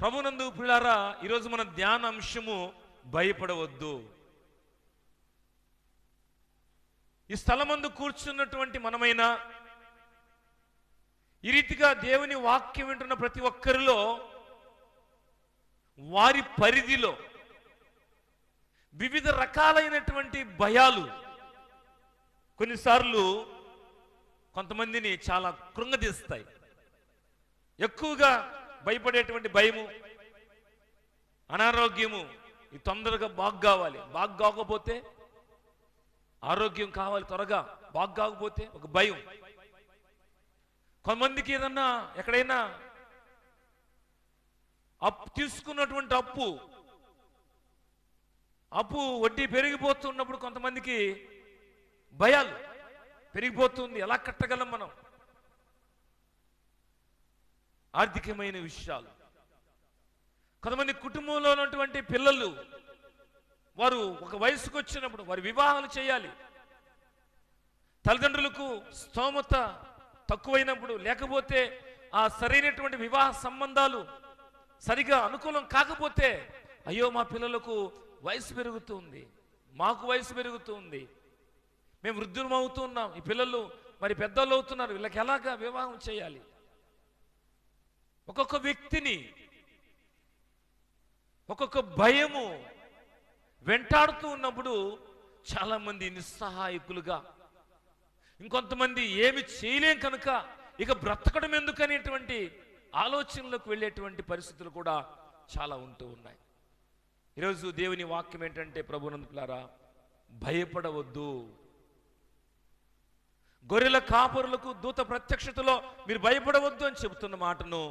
ప్రభునందు ప్రియులారా, ఈరోజు మన ధ్యాన అంశము భయపడవద్దు. ఈ స్థలమందు కూర్చున్నటువంటి మనమైనా, ఈ రీతిగా దేవుని వాక్యం వింటున్న ప్రతి ఒక్కరిలో వారి పరిధిలో వివిధ రకాలైనటువంటి భయాలు కొన్నిసార్లు కొంతమందిని చాలా కృంగదీస్తాయి. ఎక్కువగా భయపడేటువంటి భయము, అనారోగ్యము. ఇది తొందరగా బాగు కావాలి, బాగు కాకపోతే ఆరోగ్యం కావాలి, త్వరగా బాగు కాకపోతే ఒక భయం. కొంతమందికి ఏదన్నా ఎక్కడైనా అప్పు తీసుకున్నటువంటి అప్పు వడ్డీ పెరిగిపోతున్నప్పుడు కొంతమందికి భయాలు. పెరిగిపోతుంది, ఎలా కట్టగలం మనం? ఆర్థికమైన విషయాలు. కొంతమంది కుటుంబంలో ఉన్నటువంటి పిల్లలు, వారు ఒక వయసుకు వచ్చినప్పుడు వారి వివాహాలు చేయాలి. తల్లిదండ్రులకు స్తోమత తక్కువైనప్పుడు, లేకపోతే ఆ సరైనటువంటి వివాహ సంబంధాలు సరిగా అనుకూలం కాకపోతే, అయ్యో మా పిల్లలకు వయసు పెరుగుతుంది, మాకు వయసు పెరుగుతుంది, మేము వృద్ధులం అవుతున్నాం, ఈ పిల్లలు మరి పెద్దలు అవుతున్నారు, వీళ్ళకి ఎలాగా వివాహం చేయాలి? ఒక్కొక్క వ్యక్తిని ఒక్కొక్క భయము వెంటాడుతూ ఉన్నప్పుడు చాలామంది నిస్సహాయకులుగా, ఇంకొంతమంది ఏమి చేయలేం కనుక ఇక బ్రతకడం ఎందుకనేటువంటి ఆలోచనలకు వెళ్ళేటువంటి పరిస్థితులు కూడా చాలా ఉంటూ ఉన్నాయి. ఈరోజు దేవుని వాక్యం ఏంటంటే, ప్రభునందులారా, భయపడవద్దు. గొర్రెల కాపరులకు దూత ప్రత్యక్షతలో మీరు భయపడవద్దు అని చెబుతున్న మాటను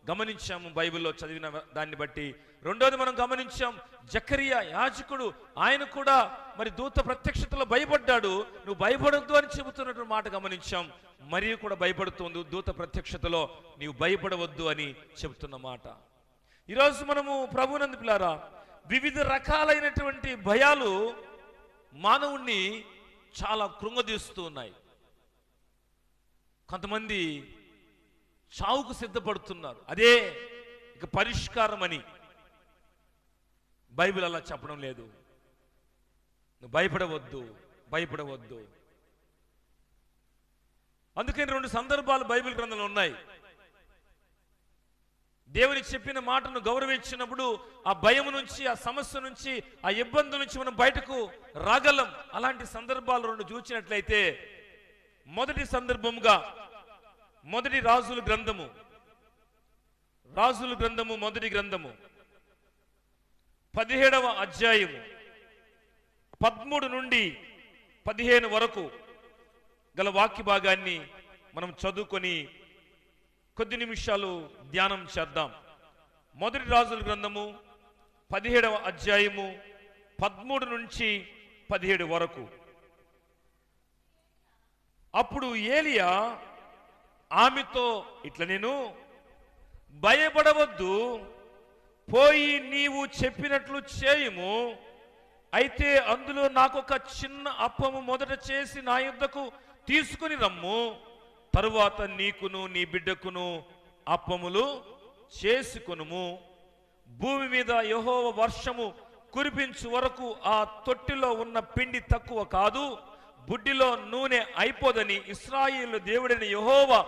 గమనించాము బైబిల్లో చదివిన దాన్ని బట్టి. రెండోది మనం గమనించాం, జకరియా యాజకుడు, ఆయన కూడా మరి దూత ప్రత్యక్షతలో భయపడ్డాడు. నువ్వు భయపడొద్దు అని చెబుతున్నటువంటి మాట గమనించాం. మరియు కూడా భయపడుతుంది, దూత ప్రత్యక్షతలో నీవు భయపడవద్దు అని చెబుతున్న మాట. ఈరోజు మనము ప్రభునందు పిల్లారా, వివిధ రకాలైనటువంటి భయాలు మానవుణ్ణి చాలా కృంగదీస్తూ ఉన్నాయి. కొంతమంది చావుకు సిద్ధపడుతున్నారు, అదే ఇక పరిష్కారం అని. బైబిల్ అలా చెప్పడం లేదు. నువ్వు భయపడవద్దు, భయపడవద్దు. అందుకని రెండు సందర్భాలు బైబిల్ గ్రంథంలో ఉన్నాయి. దేవుని చెప్పిన మాటను గౌరవించినప్పుడు ఆ భయం నుంచి, ఆ సమస్య నుంచి, ఆ ఇబ్బంది నుంచి మనం బయటకు రాగలం. అలాంటి సందర్భాలు రెండు చూసినట్లయితే, మొదటి సందర్భంగా మొదటి రాజుల గ్రంథము మొదటి గ్రంథము 17వ అధ్యాయము 13 నుండి 15 వరకు గల వాక్య భాగాన్ని మనం చదువుకొని కొద్ది నిమిషాలు ధ్యానం చేద్దాం. మొదటి రాజుల గ్రంథము 17వ అధ్యాయము 13 నుంచి 17 వరకు. అప్పుడు ఏలియా ఆమెతో ఇట్లా, నేను భయపడవద్దు, పోయి నీవు చెప్పినట్లు చేయుము. అయితే అందులో నాకొక చిన్న అప్పము మొదట చేసి నా యుద్ధకు తీసుకుని రమ్ము. తరువాత నీకును నీ బిడ్డకును అప్పములు చేసుకొనుము. భూమి మీద యెహోవా వర్షము కురిపించు వరకు ఆ తొట్టిలో ఉన్న పిండి తక్కువ కాదు, బుడ్డిలో నూనె అయిపోదని ఇశ్రాయేలు దేవుడైన యెహోవా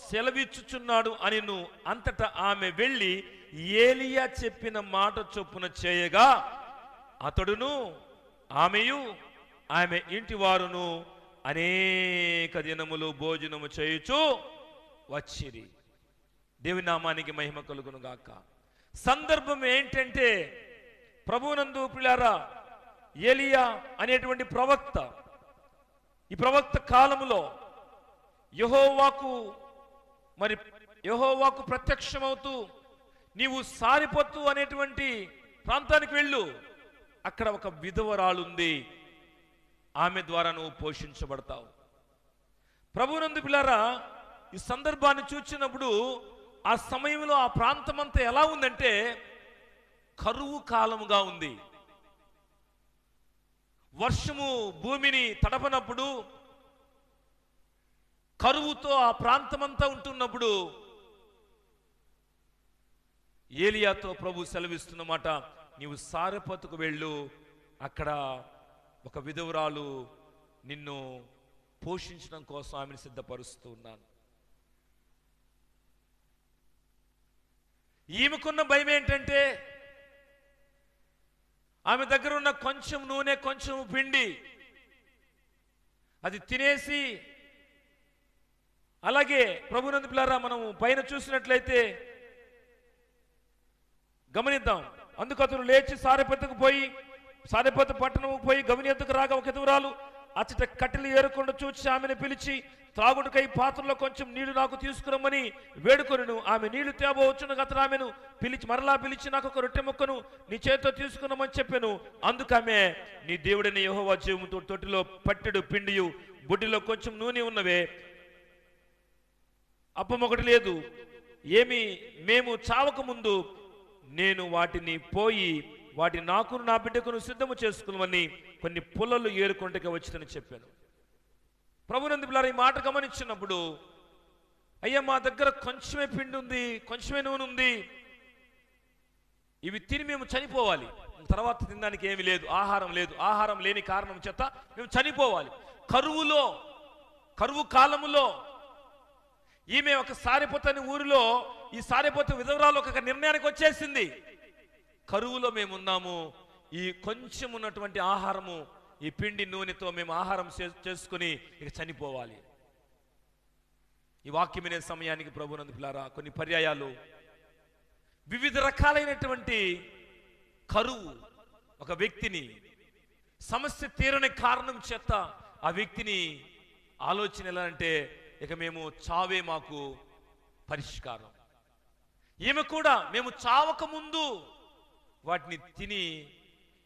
సెలవిచ్చుచున్నాడు అనిను. అంతటా ఆమె వెళ్ళి ఏలియా చెప్పిన మాట చొప్పున చేయగా, అతడును ఆమెయు ఆమె ఇంటి వారును అనేక దినములు భోజనము చేయుచు వచ్చిరి. దేవుని నామానికి మహిమ కలుగును గాక. సందర్భం ఏంటంటే, ప్రభువునందు ప్రియులారా, ఏలియా అనేటువంటి ప్రవక్త, ఈ ప్రవక్త కాలములో యెహోవాకు ప్రత్యక్షమవుతూ, నీవు సారిపోతు అనేటువంటి ప్రాంతానికి వెళ్ళు, అక్కడ ఒక విధవరాలుంది, ఆమె ద్వారా నువ్వు పోషించబడతావు. ప్రభువునందు పిల్లారా, ఈ సందర్భాన్ని చూచినప్పుడు ఆ సమయంలో ఆ ప్రాంతమంతా ఎలా ఉందంటే కరువు కాలముగా ఉంది. వర్షము భూమిని తడపనప్పుడు, కరువుతో ఆ ప్రాంతమంతా ఉంటున్నప్పుడు ఏలియాతో ప్రభు సెలవిస్తున్నమాట, నీవు సారెపతుకు వెళ్ళు, అక్కడ ఒక విధవరాలు నిన్ను పోషించడం కోసం ఆమెను సిద్ధపరుస్తూ ఉన్నాను. ఈమెకున్న భయం ఏంటంటే, ఆమె దగ్గర ఉన్న కొంచెం నూనె, కొంచెం పిండి అది తినేసి, అలాగే ప్రభునందు పిల్లారా మనం పైన చూసినట్లయితే గమనిద్దాం, అందుకు అతను లేచి సారెపతుకు పోయి, సారెపతు పట్టణం పోయి గవిని ఎద్దుకు రాగా ఒక విధవరాలు అచ్చట కట్టెలు ఏరుకుండా చూచి ఆమెను పిలిచి, త్రాగుడుకై పాత్రలో కొంచెం నీళ్లు నాకు తీసుకురమ్మని వేడుకొనును. ఆమె నీళ్లు తేబోవచ్చునగా అతను ఆమెను మరలా పిలిచి, నాకు ఒక రొట్టె ముక్కను నీ చేతితో తీసుకున్నామని చెప్పాను. అందుకమే, నీ దేవుడైన యెహోవా జీవముతో తొట్టిలో పట్టెడు పిండియు బుడ్డిలో కొంచెం నూనె ఉన్నవే, అప్పం ఒకటి లేదు. మేము చావక ముందు నేను వాటిని పోయి వాటి నాకును నా బిడ్డకును సిద్ధము చేసుకున్నామని కొన్ని పుల్లలు ఏరుకుంటకి వచ్చిందని చెప్పాను. ప్రభునందు పిల్లారా, ఈ మాట గమనించినప్పుడు, అయ్యా మా దగ్గర కొంచెమే పిండి ఉంది, కొంచెమే నూనె ఉంది, ఇవి తిని మేము చనిపోవాలి, తర్వాత తినడానికి ఏమీ లేదు, ఆహారం లేదు, ఆహారం లేని కారణం చేత మేము చనిపోవాలి. కరువు కాలములో ఈమె ఒక సారెపతని ఊరిలో, ఈ సారెపత విధవరాలు ఒక నిర్ణయానికి వచ్చేసింది, కరువులో మేమున్నాము, ఈ కొంచెం ఉన్నటువంటి ఆహారము, ఈ పిండి నూనెతో మేము ఆహారం చేసుకుని ఇక చనిపోవాలి. ఈ వాక్యం వినే సమయానికి ప్రభునందు పిల్లారా, కొన్ని పర్యాయాలు వివిధ రకాలైనటువంటి కరువు ఒక వ్యక్తిని, సమస్య తీరని కారణం చేత ఆ వ్యక్తిని ఆలోచన ఎలా అంటే, ఇక మేము చావే మాకు పరిష్కారం. ఈమె కూడా మేము చావక ముందు వాటిని తిని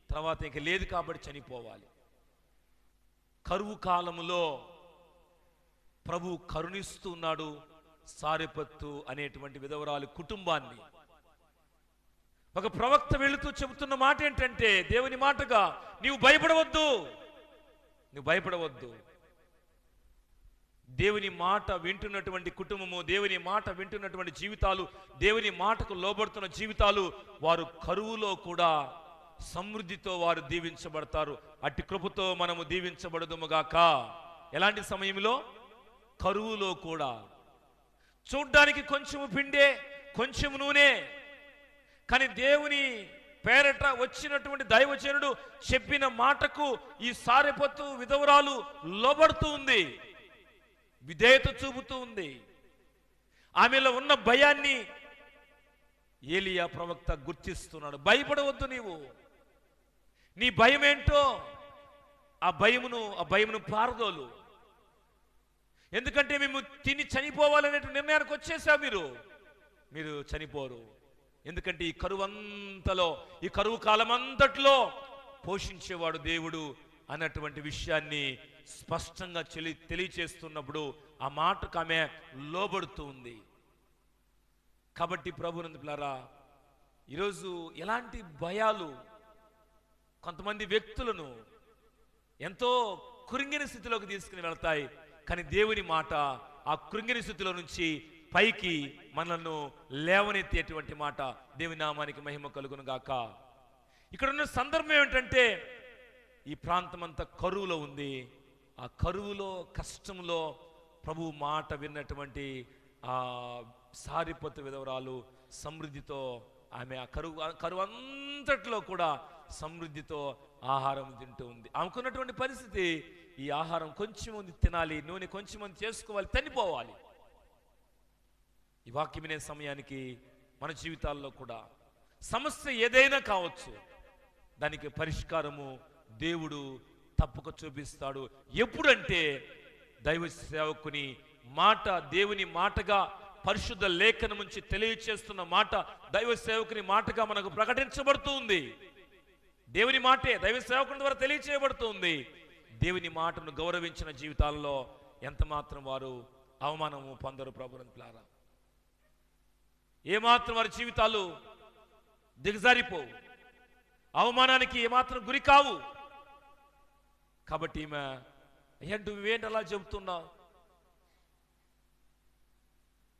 తర్వాత ఇక లేదు కాబట్టి చనిపోవాలి. కరువు కాలములో ప్రభు కరుణిస్తూ ఉన్నాడు సారెపత్తు అనేటువంటి విధవరాలు కుటుంబాన్ని. ఒక ప్రవక్త వెళుతూ చెబుతున్న మాట ఏంటంటే, దేవుని మాటగా, నీవు భయపడవద్దు, నువ్వు భయపడవద్దు. దేవుని మాట వింటున్నటువంటి కుటుంబము, దేవుని మాట వింటున్నటువంటి జీవితాలు, దేవుని మాటకు లోబడుతున్న జీవితాలు, వారు కరువులో కూడా సమృద్ధితో వారు దీవించబడతారు. అట్టి కృపతో మనము దీవించబడదుముగాక. ఎలాంటి సమయంలో? కరువులో కూడా. చూడ్డానికి కొంచెము పిండే, కొంచెం నూనె, కానీ దేవుని పేరట వచ్చినటువంటి దైవజనుడు చెప్పిన మాటకు ఈ సారెపత్తు విధవరాలు లోబడుతూ ఉంది, విధేయత చూపుతూ ఉంది. ఆమెలో ఉన్న భయాన్ని ఏలియా ప్రవక్త గుర్తిస్తున్నాడు. భయపడవద్దు, నీ భయం ఏంటో ఆ భయమును పారదోలు. ఎందుకంటే మేము తిని చనిపోవాలనే నిర్ణయానికి వచ్చేసావు. మీరు చనిపోరు. ఎందుకంటే ఈ కరువంతలో, ఈ కరువు కాలమంతట్లో పోషించేవాడు దేవుడు అన్నటువంటి విషయాన్ని స్పష్టంగా తెలియచేస్తున్నప్పుడు ఆ మాటకు ఆమె లోబడుతూ ఉంది. కాబట్టి ప్రభునందు పిల్లారా, ఈరోజు ఎలాంటి భయాలు కొంతమంది వ్యక్తులను ఎంతో కృంగిన స్థితిలోకి తీసుకుని వెళ్తాయి, కానీ దేవుని మాట ఆ కృంగిన స్థితిలో నుంచి పైకి మనల్ని లేవనెత్తేటువంటి మాట. దేవుని నామానికి మహిమ కలుగును గాక. ఇక్కడ ఉన్న సందర్భం ఏమిటంటే, ఈ ప్రాంతం అంతా కరువులో ఉంది. ఆ కరువులో, కష్టంలో ప్రభు మాట విన్నటువంటి ఆ సారెపత్తు విధవరాలు సమృద్ధితో, ఆమె ఆ కరువు అంతట్లో కూడా సమృద్ధితో ఆహారం తింటూ ఉంది. ఆమెకున్నటువంటి పరిస్థితి, ఈ ఆహారం కొంచెం మంది తినాలి, నూనె కొంచెం మంది చేసుకోవాలి, చనిపోవాలి. ఈ వాక్యం వినే సమయానికి మన జీవితాల్లో కూడా సమస్య ఏదైనా కావచ్చు, దానికి పరిష్కారము దేవుడు తప్పక చూపిస్తాడు. ఎప్పుడంటే దైవ సేవకుని మాట, దేవుని మాటగా, పరిశుద్ధ లేఖనం నుంచి తెలియచేస్తున్న మాట దైవ సేవకుని మాటగా మనకు ప్రకటించబడుతుంది. దేవుని మాటే దైవ సేవకుని ద్వారా తెలియచేయబడుతుంది. దేవుని మాటను గౌరవించిన జీవితాల్లో ఎంత మాత్రం వారు అవమానము పొందరు. ప్రభునంతులారా, ఏమాత్రం వారి జీవితాలు దిగజారిపోవు, అవమానానికి ఏమాత్రం గురి కావు. కాబట్టి ఈమె, అయ్యా నువ్వేంటి అలా చెబుతున్నావు,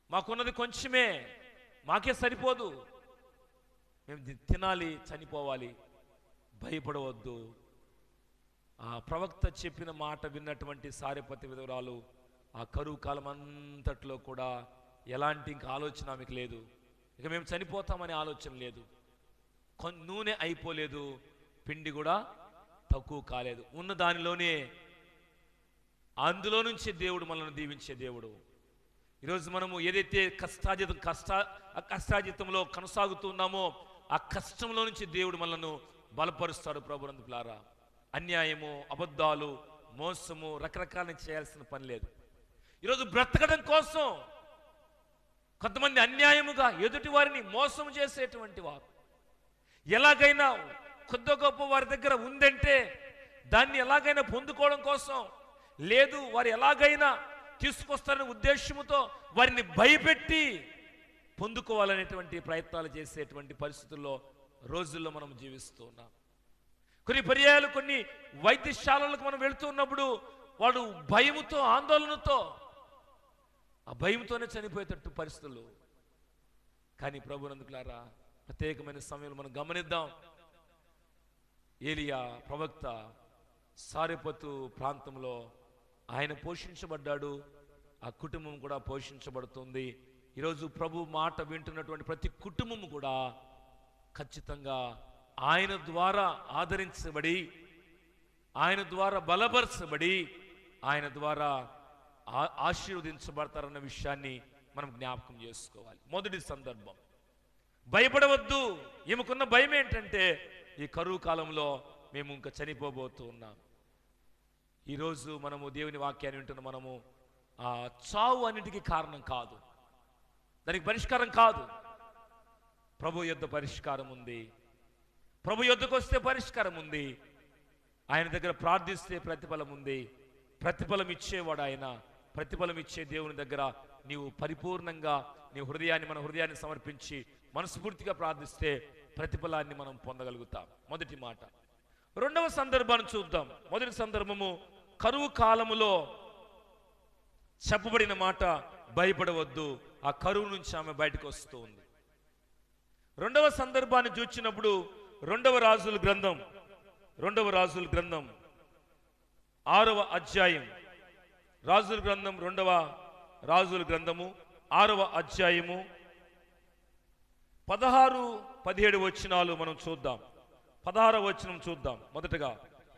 మాకున్నది కొంచెమే, మాకే సరిపోదు, మేము తినాలి, చనిపోవాలి, భయపడవద్దు. ఆ ప్రవక్త చెప్పిన మాట విన్నటువంటి సారెపతి విధవరాలు ఆ కరువు కాలం అంతట్లో కూడా ఎలాంటి ఇంకా ఆలోచన ఆమెకు లేదు. ఇక మేము చనిపోతామనే ఆలోచన లేదు. నూనె అయిపోలేదు, పిండి కూడా తక్కువ కాలేదు. ఉన్న దానిలోనే, అందులో నుంచి దేవుడు మనల్ని దీవించే దేవుడు. ఈరోజు మనము ఏదైతే కష్టాజితంలో కొనసాగుతున్నామో ఆ కష్టంలో నుంచి దేవుడు మనల్ని బలపరుస్తాడు. ప్రభునందులారా, అన్యాయము, అబద్ధాలు, మోసము, రకరకాల చేయాల్సిన పని లేదు. ఈరోజు బ్రతకడం కోసం కొంతమంది అన్యాయముగా ఎదుటి వారిని మోసం చేసేటువంటి వారు, ఎలాగైనా కొద్ది గొప్ప వారి దగ్గర ఉందంటే దాన్ని ఎలాగైనా పొందుకోవడం కోసం, లేదు వారు ఎలాగైనా తీసుకొస్తారనే ఉద్దేశంతో వారిని భయపెట్టి పొందుకోవాలనేటువంటి ప్రయత్నాలు చేసేటువంటి పరిస్థితుల్లో రోజుల్లో మనం జీవిస్తూ ఉన్నాం. కొన్ని పర్యాయాలు కొన్ని వైద్యశాలలకు మనం వెళుతూ ఉన్నప్పుడు వాడు భయముతో, ఆందోళనతో, ఆ భయంతోనే చనిపోయేటట్టు పరిస్థితులు. కానీ ప్రభునందులారా, ప్రత్యేకమైన సమయంలో మనం గమనిద్దాం. ఏలియా ప్రవక్త సారెపతు ప్రాంతంలో ఆయన పోషించబడ్డాడు, ఆ కుటుంబం కూడా పోషించబడుతుంది. ఈరోజు ప్రభు మాట వింటున్నటువంటి ప్రతి కుటుంబం కూడా ఖచ్చితంగా ఆయన ద్వారా ఆదరించబడి, ఆయన ద్వారా బలపరచబడి, ఆయన ద్వారా ఆశీర్వదించబడతారన్న విషయాన్ని మనం జ్ఞాపకం చేసుకోవాలి. మొదటి సందర్భం, భయపడవద్దు. ఈమెకున్న భయం ఏంటంటే ఈ కరువు కాలంలో మేము ఇంకా చనిపోబోతూ ఉన్నాం. ఈరోజు మనము దేవుని వాక్యాన్ని వింటున్న మనము ఆ చావు అన్నిటికీ కారణం కాదు, దానికి పరిష్కారం కాదు. ప్రభు యొద్ద పరిష్కారం ఉంది. ప్రభు యొద్దకు వస్తే పరిష్కారం ఉంది. ఆయన దగ్గర ప్రార్థిస్తే ప్రతిఫలం ఉంది. ప్రతిఫలం ఇచ్చేవాడు ఆయన. ప్రతిఫలం ఇచ్చే దేవుని దగ్గర నీవు పరిపూర్ణంగా నీ హృదయాన్ని, మన హృదయాన్ని సమర్పించి మనస్ఫూర్తిగా ప్రార్థిస్తే ప్రతిఫలాన్ని మనం పొందగలుగుతాం. మొదటి మాట. రెండవ సందర్భాన్ని చూద్దాం. మొదటి సందర్భము, కరువు కాలములో చెప్పబడిన మాట భయపడవద్దు. ఆ కరువు నుంచి ఆమె బయటకు వస్తూ ఉంది. రెండవ సందర్భాన్ని చూచినప్పుడు రెండవ రాజుల గ్రంథం 6వ అధ్యాయం, రాజుల గ్రంథం 2వ రాజుల గ్రంథము 6వ అధ్యాయము 16-17 వచనాలు మనం చూద్దాం. 16వ వచనం చూద్దాం. మొదటగా,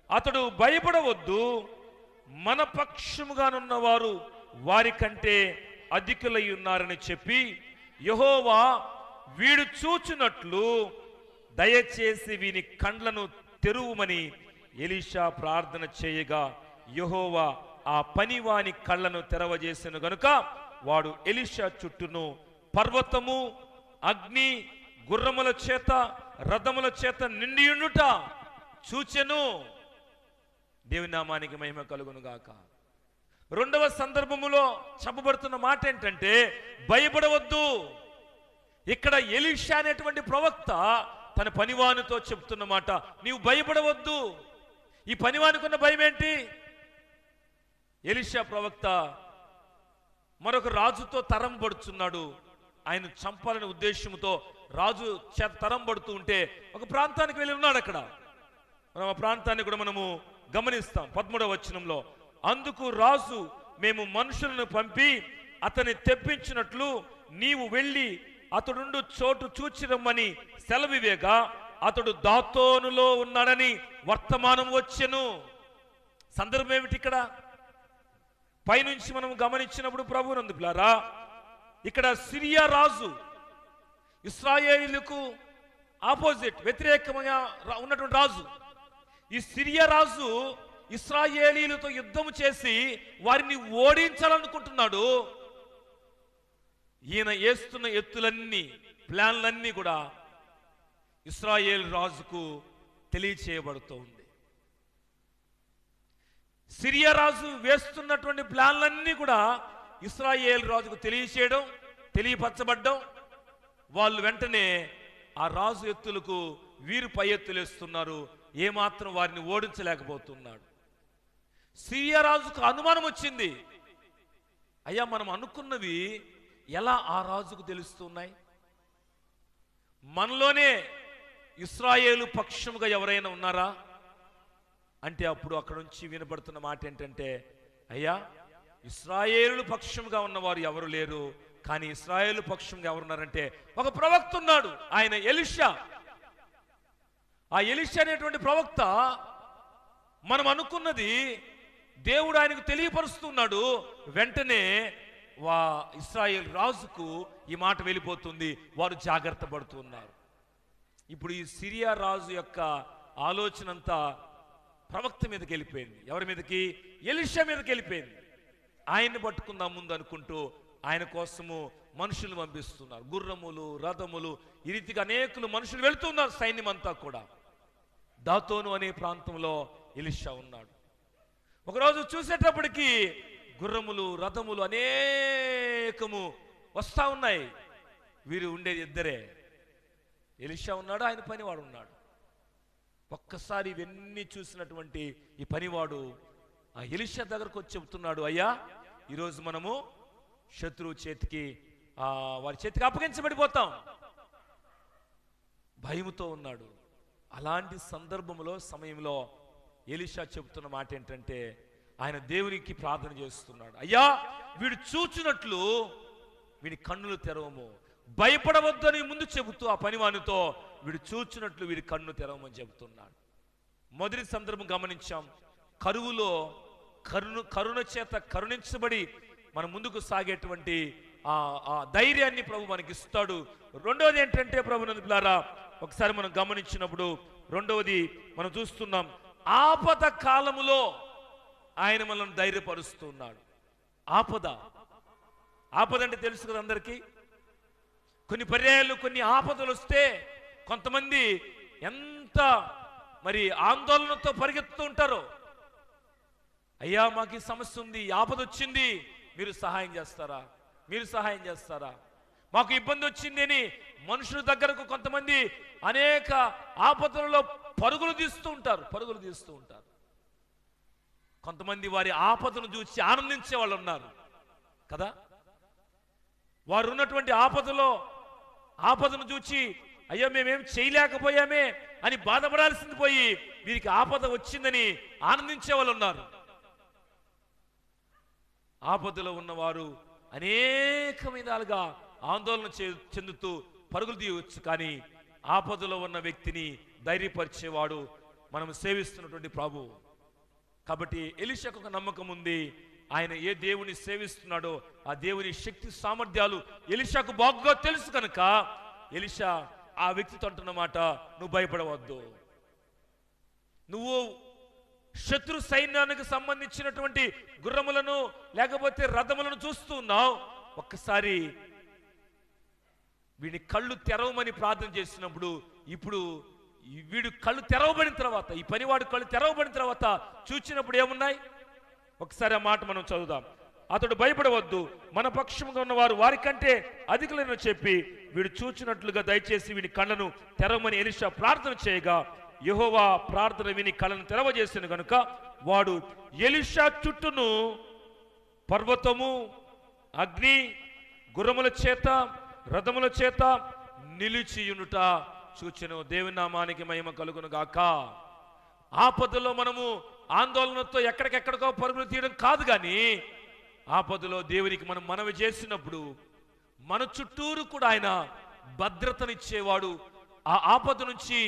అతడు భయపడవద్దు, మన పక్షముగానున్నవారు వారి కంటే అధికులై ఉన్నారని చెప్పి, యెహోవా వీడు చూచున్నట్లు దయచేసి వీని కండ్లను తెరువుమని ఎలీషా ప్రార్థన చేయగా, యెహోవా ఆ పనివాని కళ్ళను తెరవజేసెను గనుక వాడు ఎలీషా చుట్టూను పర్వతము, అగ్ని, గుర్రముల చేత, రథముల చేత నిండియుండుట చూచెను. దేవుని నామానికి మహిమ కలుగును గాక. రెండవ సందర్భములో చెప్పబడుతున్న మాట ఏంటంటే భయపడవద్దు. ఇక్కడ ఎలీషా అనేటువంటి ప్రవక్త తన పనివానితో చెప్తున్న మాట, నీవు భయపడవద్దు. ఈ పనివానికి ఉన్న భయం ఏంటి? ఎలీషా ప్రవక్త మరొక రాజుతో తరం పడుతున్నాడు. ఆయన చంపాలనే ఉద్దేశంతో రాజు చేత తరం పడుతూ ఉంటే ఒక ప్రాంతానికి వెళ్ళి ఉన్నాడు. అక్కడ మనం ఆ ప్రాంతాన్ని కూడా మనము గమనిస్తాం. 13వ వచనంలో, అందుకు రాజు, మేము మనుషులను పంపి అతన్ని తెప్పించినట్లు నీవు వెళ్ళి అతడుండు చోటు చూచిరమ్మని సెలవివేగా అతడు దాతోనులో ఉన్నాడని వర్తమానం వచ్చెను. సందర్భం ఏమిటి? ఇక్కడ పైనుంచి మనం గమనించినప్పుడు ప్రభునందులారా, ఇక్కడ సిరియా రాజు, ఇశ్రాయేలుకు ఆపోజిట్, వ్యతిరేకంగా ఉన్నటువంటి రాజు. ఈ సిరియా రాజు ఇశ్రాయేలీలతో యుద్ధం చేసి వారిని ఓడించాలనుకుంటున్నాడు. ఈయన వేస్తున్న ఎత్తులన్నీ, ప్లాన్లన్నీ కూడా ఇశ్రాయేల్ రాజుకు తెలియచేయబడుతోంది. సిరియా రాజు వేస్తున్నటువంటి ప్లాన్లన్నీ కూడా ఇశ్రాయేల్ రాజుకు తెలియపరచబడ్డం, వాళ్ళు వెంటనే ఆ రాజు ఎత్తులకు వీరు పై ఎత్తులు వేస్తున్నారు. ఏమాత్రం వారిని ఓడించలేకపోతున్నాడు. సిరియా రాజుకు అనుమానం వచ్చింది, అయ్యా మనం అనుకున్నవి ఎలా ఆ రాజుకు తెలుస్తున్నాయి? మనలోనే ఇశ్రాయేలు పక్షముగా ఎవరైనా ఉన్నారా అంటే అప్పుడు అక్కడ నుంచి వినబడుతున్న మాట ఏంటంటే, అయ్యా ఇశ్రాయేలు పక్షముగా ఉన్నవారు ఎవరు లేరు, కానీ ఇశ్రాయేలు పక్షంగా ఎవరున్నారంటే ఒక ప్రవక్త ఉన్నాడు, ఆయన ఎలీషా. ఆ ఎలీషా అనేటువంటి ప్రవక్త మనం అనుకున్నది దేవుడు ఆయనకు తెలియపరుస్తున్నాడు. వెంటనే ఇశ్రాయేల్ రాజుకు ఈ మాట వెళ్ళిపోతుంది, వారు జాగ్రత్త పడుతున్నారు. ఇప్పుడు ఈ సిరియా రాజు యొక్క ఆలోచన అంతా ప్రవక్త మీదకి వెళ్ళిపోయింది. ఎవరి మీదకి? ఎలీషా మీదకి వెళ్ళిపోయింది. ఆయన్ని పట్టుకుందాం ముందు అనుకుంటూ ఆయన కోసము మనుషులు పంపిస్తున్నారు, గుర్రములు, రథములు, ఈ రీతిగా అనేకులు మనుషులు వెళ్తున్నారు, సైన్యం అంతా కూడా. దాతోను అనే ప్రాంతంలో ఎలీషా ఉన్నాడు. ఒకరోజు చూసేటప్పటికి గుర్రములు, రథములు అనేకము వస్తా ఉన్నాయి. వీరు ఉండేది ఇద్దరే, ఎలీషా ఉన్నాడు, ఆయన పనివాడు ఉన్నాడు. ఒక్కసారి ఇవన్నీ చూసినటువంటి ఈ పనివాడు ఆ ఎలీషా దగ్గరకు వచ్చి చెబుతున్నాడు, అయ్యా ఈరోజు మనము శత్రువు చేతికి వారి చేతికి అప్పగించబడిపోతాం. భయముతో ఉన్నాడు. అలాంటి సమయంలో ఎలీషా చెబుతున్న మాట ఏంటంటే, ఆయన దేవునికి ప్రార్థన చేస్తున్నాడు, అయ్యా వీడు చూచినట్లు వీడి కన్నులు తెరవము, భయపడవద్దు అని ముందు చెబుతూ ఆ పనివానితో వీడు చూచినట్లు వీడి కన్ను తెరవమని చెబుతున్నాడు. మొదటి సందర్భం గమనించాం, కరువులో కరుణ చేత కరుణించబడి మనం ముందుకు సాగేటువంటి ఆ ధైర్యాన్ని ప్రభు మనకి ఇస్తాడు. రెండవది ఏంటంటే ప్రభునందులారా, ఒకసారి మనం గమనించినప్పుడు రెండవది మనం చూస్తున్నాం, ఆపద కాలములో ఆయన మనల్ని ధైర్యపరుస్తున్నాడు. ఆపద అంటే తెలుసు కదా అందరికీ. కొన్ని పర్యాయాలు కొన్ని ఆపదలు వస్తే కొంతమంది ఎంత ఆందోళనతో పరిగెత్తుతూ ఉంటారో, అయ్యా మాకు ఈ సమస్య ఉంది, ఆపద వచ్చింది, మీరు సహాయం చేస్తారా, మాకు ఇబ్బంది వచ్చింది అని మనుషుల దగ్గరకు కొంతమంది అనేక ఆపదలలో పరుగులు తీస్తూ ఉంటారు. కొంతమంది వారి ఆపదను చూసి ఆనందించే వాళ్ళు ఉన్నారు కదా. వారు ఉన్నటువంటి ఆపదను చూచి అయ్యో మేమేం చేయలేకపోయామే అని బాధపడాల్సింది పోయి వీరికి ఆపద వచ్చిందని ఆనందించే వాళ్ళు ఉన్నారు. ఆపదలో ఉన్నవారు అనేక విధాలుగా ఆందోళన చెందుతూ పరుగులు తీయవచ్చు, కానీ ఆపదలో ఉన్న వ్యక్తిని ధైర్యపరిచేవాడు మనం సేవిస్తున్నటువంటి ప్రభువు. కాబట్టి ఎలీషాకు ఒక నమ్మకం ఉంది, ఆయన ఏ దేవుని సేవిస్తున్నాడో ఆ దేవుని శక్తి సామర్థ్యాలు ఎలీషాకు బాగా తెలుసు కనుక ఎలీషా ఆ వ్యక్తితో అంటున్న మాట, నువ్వు భయపడవద్దు, నువ్వు శత్రు సైన్యానికి సంబంధించినటువంటి గుర్రములను లేకపోతే రథములను చూస్తూ ఉన్నావు, ఒక్కసారి వీడి కళ్ళు తెరవమని ప్రార్థన చేసినప్పుడు ఇప్పుడు వీడు కళ్ళు తెరవబడిన తర్వాత, ఈ పనివాడు కళ్ళు తెరవబడిన తర్వాత చూచినప్పుడు ఏమున్నాయి? ఒకసారి ఆ మాట మనం చదువుదాం. అతడు భయపడవద్దు, మన పక్షంగా ఉన్నవారు వారికంటే అధికులను చెప్పి వీడు చూచినట్లుగా దయచేసి వీడి కళ్ళను తెరవమని ఎలీషా ప్రార్థన చేయగా యెహోవా ప్రార్థన విని కళ్ళను తెరవజేసిన కనుక వాడు ఎలీషా చుట్టూను పర్వతము, అగ్ని, గుర్రముల చేత, రథముల చేత నిలిచియునుట చూచెను. దేవుని నామానికి మహిమ కలుగును గాక. ఆపదలో మనము ఆందోళనతో ఎక్కడికెక్కడికో పరుగులు తీయడం కాదు, కానీ ఆపదలో దేవునికి మనం మనవి చేసినప్పుడు మన చుట్టూరు కూడా ఆయన భద్రతనిచ్చేవాడు, ఆ ఆపద నుంచి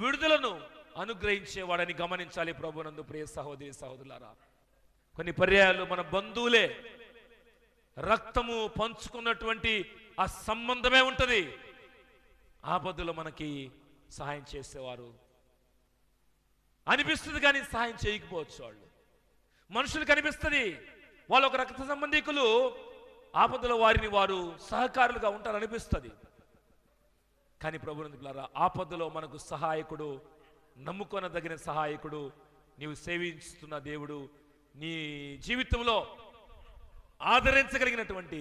విడుదలను అనుగ్రహించేవాడని గమనించాలి ప్రభునందు ప్రియ సహోదరి సహోదరులారా. కొన్ని పర్యాయాలు మన బంధువులే, రక్తము పంచుకున్నటువంటి ఆ సంబంధమే ఉంటది, ఆపదలో మనకి సహాయం చేసేవారు అనిపిస్తుంది, కానీ సహాయం చేయకపోవచ్చు. మనుషులకు అనిపిస్తుంది వాళ్ళు ఒక రక్త సంబంధికులు, ఆపదలో వారిని వారు సహకారులుగా ఉంటారు అనిపిస్తుంది. కానీ ప్రభునందులారా, ఆపదలో మనకు సహాయకుడు, నమ్ముకొనదగిన సహాయకుడు, నీవు సేవిస్తున్న దేవుడు, నీ జీవితంలో ఆదరించగలిగినటువంటి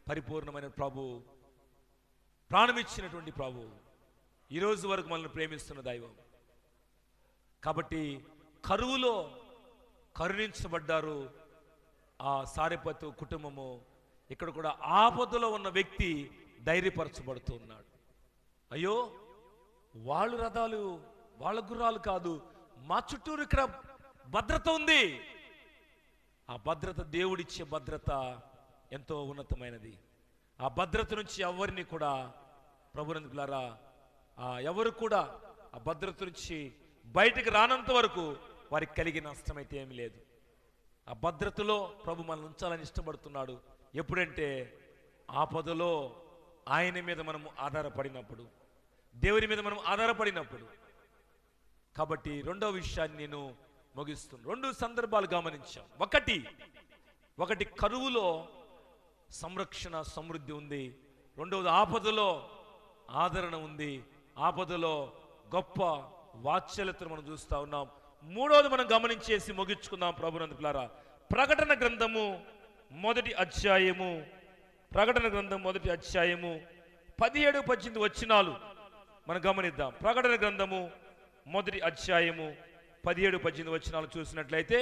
పరిపూర్ణమైన ప్రభు, ప్రాణమిచ్చినటువంటి ప్రభు, ఈరోజు వరకు మనల్ని ప్రేమిస్తున్న దైవం. కాబట్టి కరువులో కరుణించబడ్డారు ఆ సారెపతు కుటుంబము. ఇక్కడ కూడా ఆపదలో ఉన్న వ్యక్తి ధైర్యపరచబడుతున్నాడు. అయ్యో వాళ్ళు రథాలు, వాళ్ళ గుర్రాలు కాదు, మా చుట్టూరు ఇక్కడ భద్రత ఉంది. ఆ భద్రత దేవుడిచ్చే భద్రత ఎంతో ఉన్నతమైనది. ఆ భద్రత నుంచి ఎవరిని కూడా ప్రభునందులారా ఎవరు కూడా ఆ భద్రత నుంచి బయటికి రానంత వరకు వారికి కలిగిన నష్టమైతే ఏమీ లేదు. ఆ భద్రతలో ప్రభు మనల్ని ఉంచాలని ఇష్టపడుతున్నాడు. ఎప్పుడంటే ఆపదలో ఆయన మీద మనము ఆధారపడినప్పుడు, దేవుని మీద మనం ఆధారపడినప్పుడు. కాబట్టి రెండవ విషయాన్ని నేను ముగిస్తున్నాను. రెండు సందర్భాలు గమనించాం. ఒకటి కరువులో సంరక్షణ సమృద్ధి ఉంది. రెండవది ఆపదలో ఆదరణ ఉంది. ఆపదలో గొప్ప వాత్సల్యతను మనం చూస్తూ ఉన్నాం. మూడవది మనం గమనించేసి ముగించుకుందాం ప్రభునందులారా. ప్రకటన గ్రంథము మొదటి అధ్యాయము 17-18 వచనాలు మనం గమనిద్దాం. ప్రకటన గ్రంథము మొదటి అధ్యాయము 17-18 వచనాలు చూసినట్లయితే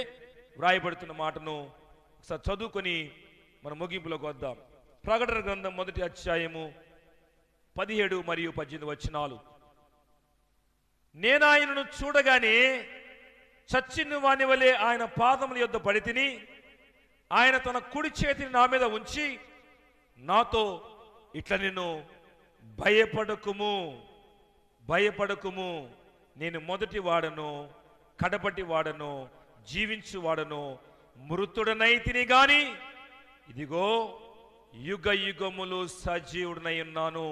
వ్రాయబడుతున్న మాటను ఒకసారి చదువుకొని మన ముగింపులోకి వద్దాం. ప్రకటన గ్రంథం మొదటి అధ్యాయము 17 మరియు 18 వచనాలు. నేను ఆయనను చూడగానే చచ్చిన వాని వలె ఆయన పాదముల యొద్ద పడి తిని, ఆయన తన కుడి చేతిని నా మీద ఉంచి నాతో ఇట్లా, నేను భయపడకుము, నేను మొదటి వాడను, కడపటి వాడను, జీవించు వాడను, మృతుడనైతిని గాని ఇదిగో యుగ యుగములు సజీవుడనై ఉన్నాను,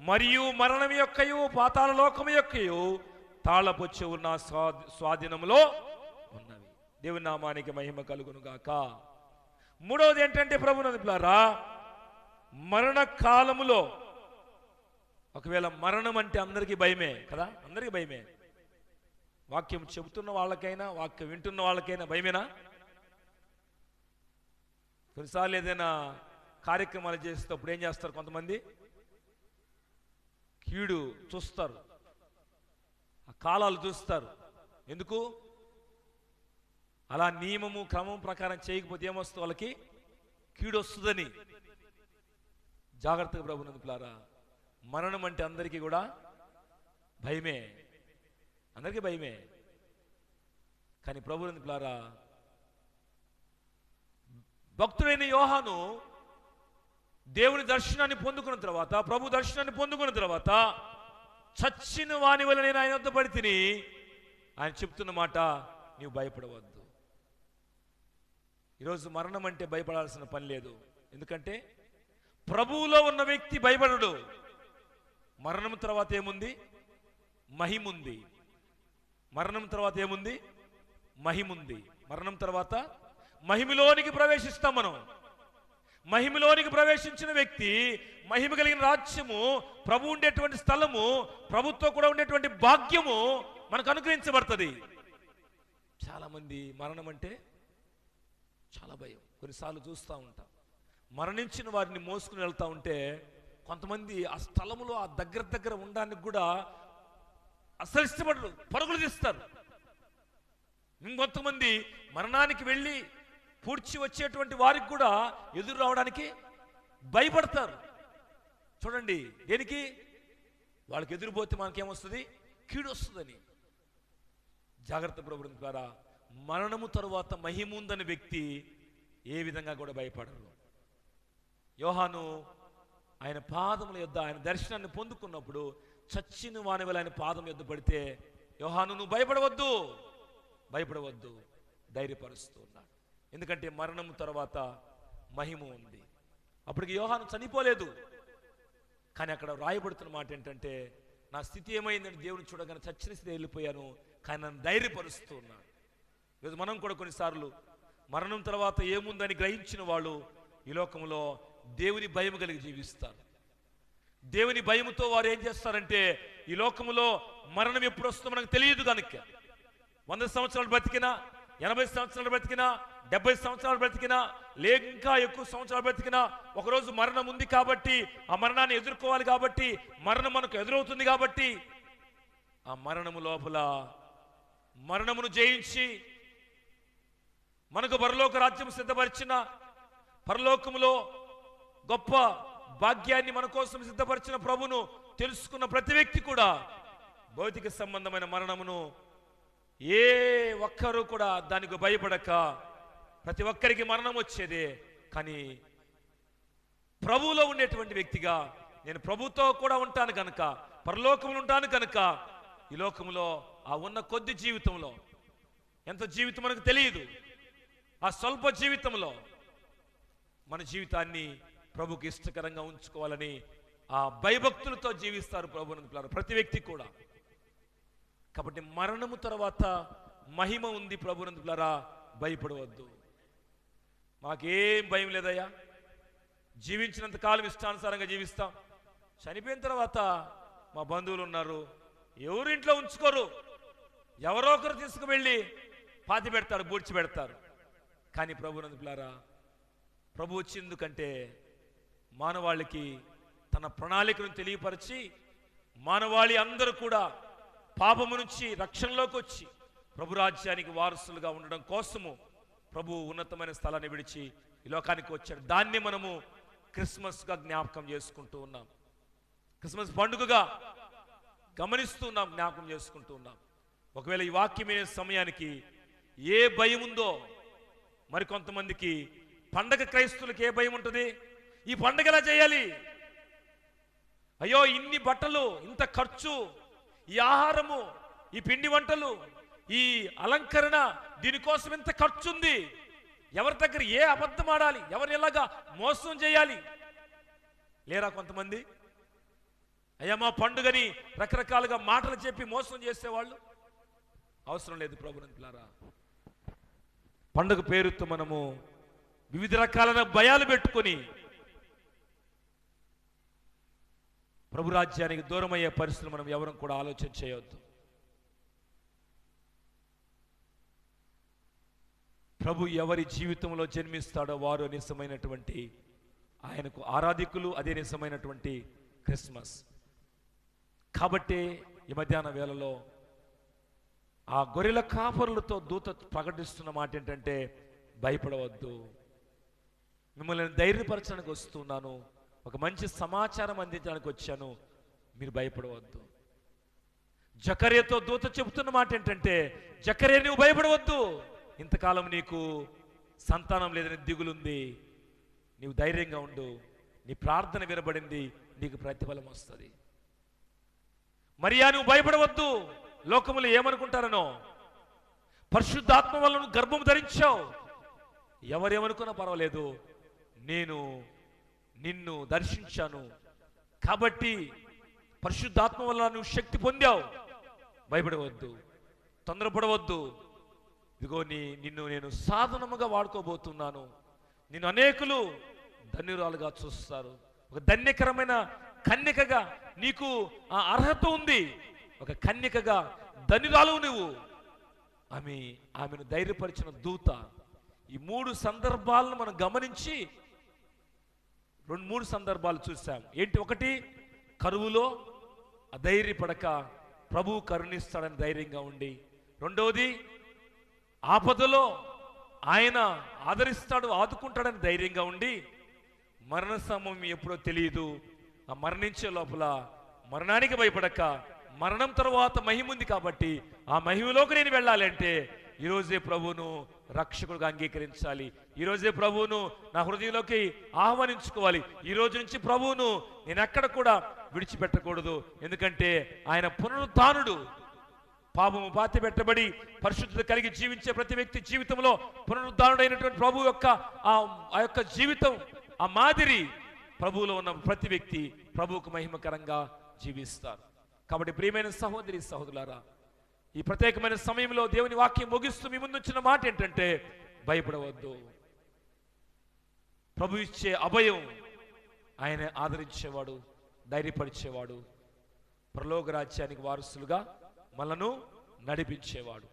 మరియు మరణం యొక్కయు పాతాళ లోకము యొక్కయు తాళపు చెవులు నా స్వాధీనములో ఉన్నవి. దేవుని నామానికి మహిమ కలుగును గాక. మూడవది ఏంటంటే ప్రభునందులారా, మరణ కాలములో, ఒకవేళ మరణం అంటే అందరికీ భయమే కదా, అందరికీ భయమే. వాక్యం చెబుతున్న వాళ్ళకైనా వాక్యం వింటున్న వాళ్ళకైనా భయమేనా? కొన్నిసార్లు ఏదైనా కార్యక్రమాలు చేసేటప్పుడు ఏం చేస్తారు, కొంతమంది కీడు చూస్తారు, ఆ కాలాలు చూస్తారు. ఎందుకు? అలా నియమము క్రమం ప్రకారం చేయకపోతే ఏమొస్తుంది, వాళ్ళకి కీడు వస్తుందని. జాగ్రత్తగా ప్రభునందులారా, మరణం అంటే అందరికీ కూడా భయమే, అందరికీ భయమే. కానీ ప్రభునందులారా, భక్తుడైన యోహాను దేవుని దర్శనాన్ని పొందుకున్న తర్వాత, ప్రభు దర్శనాన్ని పొందుకున్న తర్వాత, చచ్చిన వాని వల్ల నేను ఆయన వద్ద పడి తిని, ఆయన చెప్తున్న మాట, నీవు భయపడవద్దు. ఈరోజు మరణం అంటే భయపడాల్సిన పని లేదు. ఎందుకంటే ప్రభువులో ఉన్న వ్యక్తి భయపడడు. మరణం తర్వాత ఏముంది? మహిముంది. మరణం తర్వాత ఏముంది? మహిముంది. మరణం తర్వాత మహిమలోనికి ప్రవేశిస్తాం మనం. మహిమలోనికి ప్రవేశించిన వ్యక్తి, మహిమ కలిగిన రాజ్యము, ప్రభు ఉండేటువంటి స్థలము, ప్రభుత్వం కూడా ఉండేటువంటి భాగ్యము మనకు అనుగ్రహించబడుతుంది. చాలామంది మరణం అంటే చాలా భయం. కొన్నిసార్లు చూస్తూ ఉంటాం, మరణించిన వారిని మోసుకుని వెళ్తూ ఉంటే కొంతమంది ఆ స్థలంలో ఆ దగ్గర ఉండడానికి కూడా అసలు ఇష్టపడరు, పరుగులు తీస్తారు. ఇంకొంతమంది మరణానికి వెళ్ళి పూడ్చి వచ్చేటువంటి వారికి కూడా ఎదురు రావడానికి భయపడతారు. చూడండి, దేనికి? వాళ్ళకి ఎదురుపోతే మనకేమొస్తుంది? కీడు వస్తుందని. జాగ్రత్త ప్రభుత్వం ద్వారా మరణము తరువాత మహిమ ఉందని వ్యక్తి ఏ విధంగా కూడా భయపడరు. యోహాను ఆయన పాదముల యొద్ద ఆయన దర్శనాన్ని పొందుకున్నప్పుడు చచ్చిన వాని వల్ల ఆయన పాదం యొద్ద పడితే, యోహాను నువ్వు భయపడవద్దు ధైర్యపరుస్తూ ఉన్నాడు. ఎందుకంటే మరణం తర్వాత మహిమ ఉంది. అప్పటికి యోహాను చనిపోలేదు. కానీ అక్కడ రాయబడుతున్న మాట ఏంటంటే, నా స్థితి ఏమైందని దేవుని చూడగానే చచ్చిన స్థితి వెళ్ళిపోయాను, కానీ నన్ను ధైర్యపరుస్తూ ఉన్నాడు. ఈరోజు మనం కూడా కొన్నిసార్లు మరణం తర్వాత ఏముందని గ్రహించిన వాళ్ళు ఈ లోకంలో దేవుని భయం కలిగి జీవిస్తారు. దేవుని భయముతో వారు ఏం చేస్తారంటే, ఈ లోకంలో మరణం ఎప్పుడు వస్తుందో మనకు తెలియదు కనుక 100 సంవత్సరాలు బ్రతికినా, 80 సంవత్సరాలు బ్రతికినా, 70 సంవత్సరాలు బ్రతికినా, ఇంకా ఎక్కువ సంవత్సరాలు బ్రతికినా, ఒకరోజు మరణం ఉంది కాబట్టి ఆ మరణాన్ని ఎదుర్కోవాలి, కాబట్టి మరణం మనకు ఎదురవుతుంది, కాబట్టి ఆ మరణము లోపల మరణమును జయించి మనకు పరలోక రాజ్యం సిద్ధపరిచిన, పరలోకములో గొప్ప భాగ్యాన్ని మన కోసం సిద్ధపరిచిన ప్రభును తెలుసుకున్న ప్రతి వ్యక్తి కూడా భౌతిక సంబంధమైన మరణమును ఏ ఒక్కరూ కూడా దానికి భయపడక, ప్రతి ఒక్కరికి మరణం వచ్చేదే. కానీ ప్రభువులో ఉండేటువంటి వ్యక్తిగా నేను ప్రభుతో కూడా ఉంటాను కనుక, పరలోకములో ఉంటాను కనుక, ఈ లోకంలో ఆ ఉన్న కొద్ది జీవితంలో, ఎంత జీవితం మనకు తెలియదు, ఆ స్వల్ప జీవితంలో మన జీవితాన్ని ప్రభుకి ఇష్టకరంగా ఉంచుకోవాలని ఆ భయభక్తులతో జీవిస్తారు ప్రభువునందు ప్రతి వ్యక్తి కూడా. కాబట్టి మరణము తర్వాత మహిమ ఉంది ప్రభువునందు భయపడవద్దు. మాకేం భయం లేదయ్యా, జీవించినంత కాలం ఇష్టానుసారంగా జీవిస్తాం, చనిపోయిన తర్వాత మా బంధువులు ఉన్నారు, ఎవరు ఇంట్లో ఉంచుకోరు, ఎవరో ఒకరు తీసుకువెళ్ళి పాతి పెడతారు, బూడ్చి పెడతారు. కానీ ప్రభువునందు ప్రభు వచ్చిందుకంటే మానవాళికి తన ప్రణాళికను తెలియపరిచి, మానవాళి అందరూ కూడా పాపము నుంచి రక్షణలోకి వచ్చి ప్రభు రాజ్యానికి వారసులుగా ఉండడం కోసము ప్రభు ఉన్నతమైన స్థలాన్ని విడిచి ఈ లోకానికి వచ్చాడు. దాన్ని మనము క్రిస్మస్గా జ్ఞాపకం చేసుకుంటూ ఉన్నాం, క్రిస్మస్ పండుగగా గమనిస్తూ ఉన్నాం, జ్ఞాపకం చేసుకుంటూ ఉన్నాం. ఒకవేళ ఈ వాక్యం వినే సమయానికి ఏ భయం ఉందో, మరికొంతమందికి పండగ క్రైస్తువులకు ఏ భయం ఉంటుంది, ఈ పండగ ఎలా చేయాలి, అయ్యో ఇన్ని బట్టలు, ఇంత ఖర్చు, ఈ ఆహారము, ఈ పిండి వంటలు, ఈ అలంకరణ, దీనికోసం ఎంత ఖర్చు ఉంది, ఎవరి దగ్గర ఏ అబద్ధం ఆడాలి, ఎవరిని ఎలాగా మోసం చేయాలి. లేరా కొంతమంది, అయ్యా మా పండుగని రకరకాలుగా మాటలు చెప్పి మోసం చేసేవాళ్ళు? అవసరం లేదు ప్రభువునందు. పండుగ పేరుతో మనము వివిధ రకాలైన భయాలు పెట్టుకొని ప్రభు రాజ్యానికి దూరమయ్యే పరిస్థితులు మనం ఎవరం కూడా ఆలోచన చేయవద్దు. ప్రభు ఎవరి జీవితంలో జన్మిస్తాడో వారు నిజమైనటువంటి ఆయనకు ఆరాధికులు, అదే నిజమైనటువంటి క్రిస్మస్. కాబట్టి ఈ మధ్యాహ్న వేళలో ఆ గొర్రెల కాపరులతో దూత ప్రకటిస్తున్న మాట ఏంటంటే, భయపడవద్దు, మిమ్మల్ని ధైర్యపరచడానికి వస్తున్నాను, ఒక మంచి సమాచారం అందించడానికి వచ్చాను, మీరు భయపడవద్దు. జకర్యాతో దూత చెబుతున్న మాట ఏంటంటే, జకర్యా నువ్వు భయపడవద్దు, ఇంతకాలం నీకు సంతానం లేదని దిగులుంది, నీవు ధైర్యంగా ఉండు, నీ ప్రార్థన వినబడింది, నీకు ప్రతిఫలం వస్తుంది. మరియా నువ్వు భయపడవద్దు, లోకములు ఏమనుకుంటారనో, పరిశుద్ధాత్మ వల్ల నువ్వు గర్భం ధరించావు, ఎవరేమనుకున్నా పర్వాలేదు, నేను నిన్ను దర్శించాను కాబట్టి పరిశుద్ధాత్మ వల్ల నువ్వు శక్తి పొందావు, భయపడవద్దు, తొందరపడవద్దు, ఇదిగో నిన్ను నేను సాధనముగా వాడుకోబోతున్నాను, నిన్ను అనేకులు ధన్యురాలుగా చూస్తారు, ఒక ధన్యకరమైన కన్యకగా నీకు ఆ అర్హత ఉంది, ఒక కన్యకగా ధన్యురాలు నువ్వు. ఆమెను ధైర్యపరిచిన దూత. ఈ మూడు సందర్భాలను మనం గమనించి మూడు సందర్భాలు చూసాం. ఏంటి? ఒకటి, కరువులో అధైర్యపడక ప్రభువు కరుణిస్తాడని ధైర్యంగా ఉండి, రెండవది ఆపదలో ఆయన ఆదరిస్తాడు, ఆదుకుంటాడని ధైర్యంగా ఉండి, మరణ సమయం ఎప్పుడో తెలియదు, ఆ మరణించే లోపల మరణానికి భయపడక, మరణం తర్వాత మహిమ ఉంది కాబట్టి ఆ మహిమలోకి నేను వెళ్ళాలి అంటే ఈరోజే ప్రభువును రక్షకుడుగా అంగీకరించాలి, ఈరోజే ప్రభువును నా హృదయంలోకి ఆహ్వానించుకోవాలి, ఈ రోజు నుంచి ప్రభువును నేను ఎక్కడ కూడా విడిచిపెట్టకూడదు. ఎందుకంటే ఆయన పునరుత్థానుడు. పాపము పాతి పెట్టబడి పరిశుద్ధత కలిగి జీవించే ప్రతి వ్యక్తి జీవితంలో పునరుద్ధానుడైనటువంటి ప్రభు యొక్క ఆ యొక్క జీవితం, ఆ మాదిరి ప్రభువులో ఉన్న ప్రతి వ్యక్తి ప్రభువుకు మహిమకరంగా జీవిస్తారు. కాబట్టి ప్రియమైన సహోదరి సహోదరులారా, ఈ ప్రత్యేకమైన సమయంలో దేవుని వాక్యం ముగిస్తూ మీ ముందు వచ్చిన మాట ఏంటంటే, భయపడవద్దు. ప్రభు ఇచ్చే అభయం, ఆయన ఆదరించేవాడు, ధైర్యపరిచేవాడు, పరలోక రాజ్యానికి వారసులుగా మనను నడిపించేవాడు.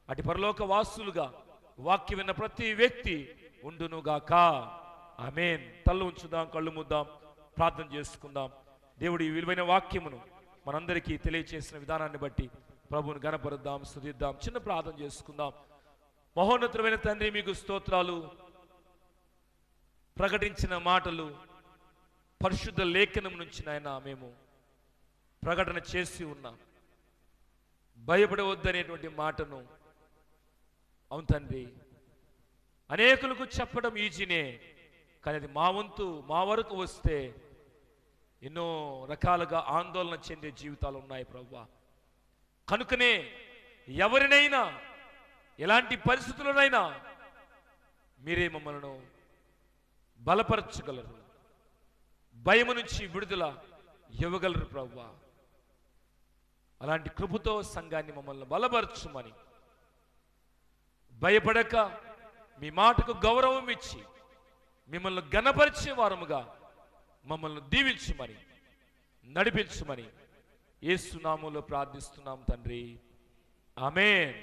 అటు పరలోక వాసులుగా వాక్యం విన్న ప్రతి వ్యక్తి ఉండునుగాక. ఆమేన్. తల్లు ఉంచుదాం, కళ్ళు ముద్దాం, ప్రార్థన చేసుకుందాం. దేవుడి విలువైన వాక్యమును మనందరికీ తెలియచేసిన విధానాన్ని బట్టి ప్రభువుని గణపరుద్దాం, స్తుతిద్దాం. చిన్న ప్రార్థన చేసుకుందాం. మహోన్నతమైన తండ్రి, మీకు స్తోత్రాలు. ప్రకటించిన మాటలు పరిశుద్ధ లేఖనం నుంచి నాయన మేము ప్రకటన చేసి ఉన్నాం. భయపడవద్దనేటువంటి మాటను, అవును తండ్రి, అనేకులకు చెప్పడం ఈజీనే, కానీ అది మా వరకు వస్తే ఎన్నో రకాలుగా ఆందోళన చెందే జీవితాలు ఉన్నాయి ప్రభువా. కనుకనే ఎవరినైనా ఎలాంటి పరిస్థితులనైనా మీరే మమ్మల్ని బలపరచగలరు, భయము నుంచి విడుదల ఇవ్వగలరు ప్రభువా. అలాంటి కృపతో సంఘాన్ని మమ్మల్ని బలపరచుమని, భయపడక మీ మాటకు గౌరవం ఇచ్చి మిమ్మల్ని ఘనపరిచే వారముగా మమ్మల్ని దీవించుమని, నడిపించుమని యేసు నామములో ప్రార్థిస్తున్నాం తండ్రి. ఆమేన్.